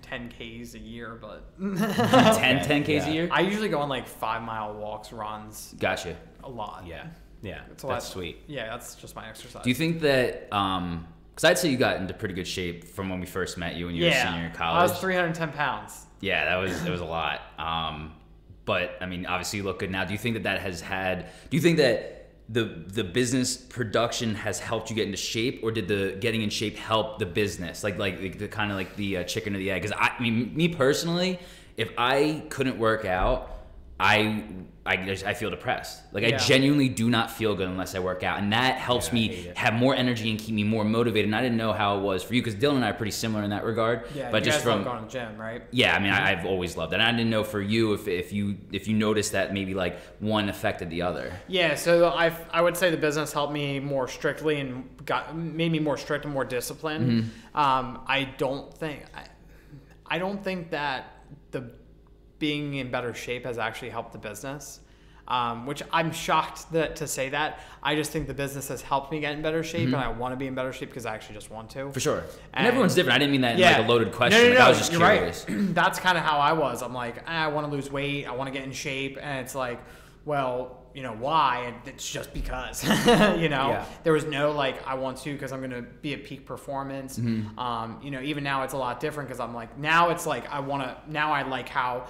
like 10Ks a year, but 10Ks Yeah. a year? I usually go on like 5-mile walks, runs, Gotcha. a lot. Yeah. Yeah. It's a lot. That's sweet. Yeah, that's just my exercise. Do you think that, because I'd say you got into pretty good shape from when we first met you when you were a senior in college. I was 310 pounds. Yeah, it was a lot. But I mean, obviously you look good now. Do you think that has had? Do you think that the business production has helped you get into shape, or did the getting in shape help the business? Like the kind of like the chicken or the egg? Because I mean, me personally, if I couldn't work out, I feel depressed. Like I Yeah. genuinely do not feel good unless I work out, and that helps Yeah, I me hate it. have more energy and keep me more motivated. And I didn't know how it was for you, because Dylan and I are pretty similar in that regard. Yeah, but you just guys from love going to the gym, right? yeah, I mean, I've always loved it. And I didn't know for you if you noticed that maybe like one affected the other. Yeah, so I would say the business helped me more strictly and made me more strict and more disciplined. I don't think that the being in better shape has actually helped the business, which I'm shocked to say that. I just think the business has helped me get in better shape, and I want to be in better shape because I actually just want to. For sure. And And- everyone's different. I didn't mean that in Yeah. like a loaded question. No, I was just you're curious. right. That's kind of how I was. I'm like, I want to lose weight. I want to get in shape. And it's like, well, you know, why? And it's just because, you know, Yeah. there was no like, I want to because I'm going to be at peak performance. You know, even now it's a lot different because I'm like, now it's like, now I like how,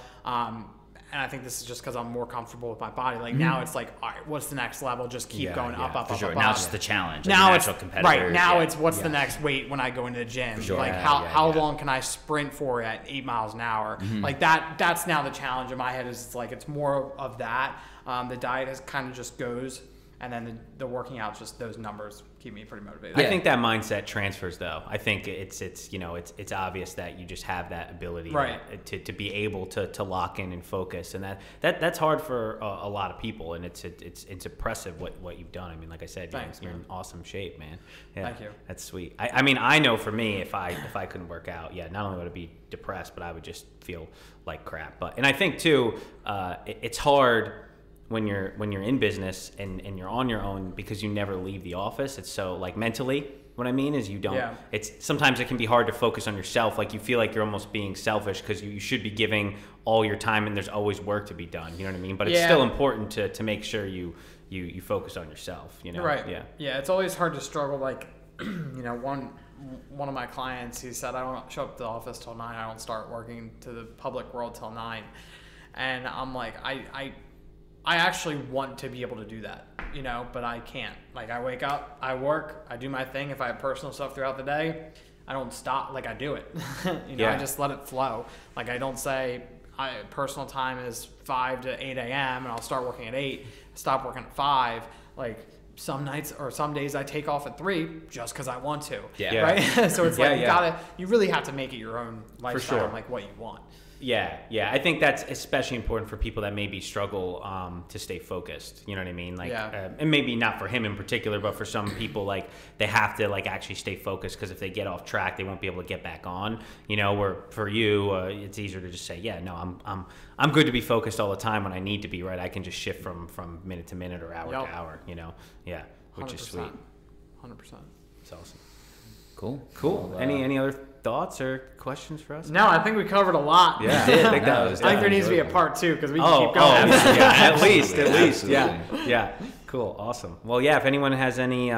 and I think this is just because I'm more comfortable with my body. Like now it's like, all right, what's the next level? Just keep Yeah, going yeah, up, For up, sure. up, Now up. it's just the challenge. Like Now the it's natural competitor. right now yeah. it's what's the Yeah. next weight when I go into the gym. sure. Like Yeah, how yeah. long can I sprint for at 8 miles an hour? Like that's now the challenge in my head. Is it's like it's more of that. The diet has kind of just goes, and then the working out, just those numbers keep me pretty motivated. I think that mindset transfers, though. I think it's you know it's obvious that you just have that ability, Right. to be able to lock in and focus, and that's hard for a lot of people, and it's impressive what you've done. I mean, like I said, Thanks, you're man. in awesome shape, man. Yeah, Thank you. That's sweet. I mean, I know for me, if I couldn't work out, yeah, not only would I be depressed, but I would just feel like crap. And I think too, it's hard when you're in business and you're on your own because you never leave the office. It's so like mentally, what I mean is you don't, Yeah. it's sometimes it can be hard to focus on yourself. Like you feel like you're almost being selfish because you should be giving all your time and there's always work to be done. You know what I mean? But it's Yeah. still important to make sure you focus on yourself, you know? Right. Yeah. Yeah. It's always hard to struggle. Like, you know, one of my clients, he said, I don't show up to the office till 9. I don't start working to the public world till 9. And I'm like, I actually want to be able to do that, you know, but I can't. Like I wake up, I work, I do my thing. If I have personal stuff throughout the day, I don't stop. Like I do it, you know, Yeah. I just let it flow. Like I don't say personal time is 5 to 8 a.m. and I'll start working at 8, stop working at 5. Like some nights or some days I take off at 3 just because I want to. Yeah. Yeah. Right. So it's Yeah, like yeah. you really have to make it your own lifestyle, sure. like what you want. Yeah. I think that's especially important for people that maybe struggle to stay focused. You know what I mean? Like, and maybe not for him in particular, but for some people, like they have to like actually stay focused because if they get off track, they won't be able to get back on. You know, where for you, it's easier to just say, yeah, no, I'm good to be focused all the time when I need to be. Right? I can just shift from minute to minute or hour to hour. You know, which 100%. Is sweet. 100%. It's awesome. Cool. Well, any other thoughts or questions for us? No, I think we covered a lot. Yeah, I think that was. I think there needs to be a part 2 because we can keep going. At least. Yeah. Cool. Awesome. Well, if anyone has any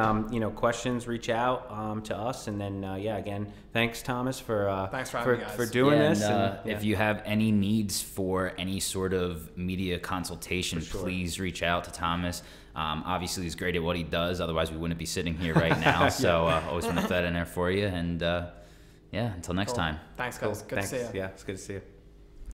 questions, reach out to us, and then again, thanks Thomas for doing this. And, if you have any needs for any sort of media consultation, please reach out to Thomas. Obviously, he's great at what he does. Otherwise, we wouldn't be sitting here right now. So always want to put that in there for you. And until next time. Thanks, guys. Good to see you. Yeah, it's good to see you.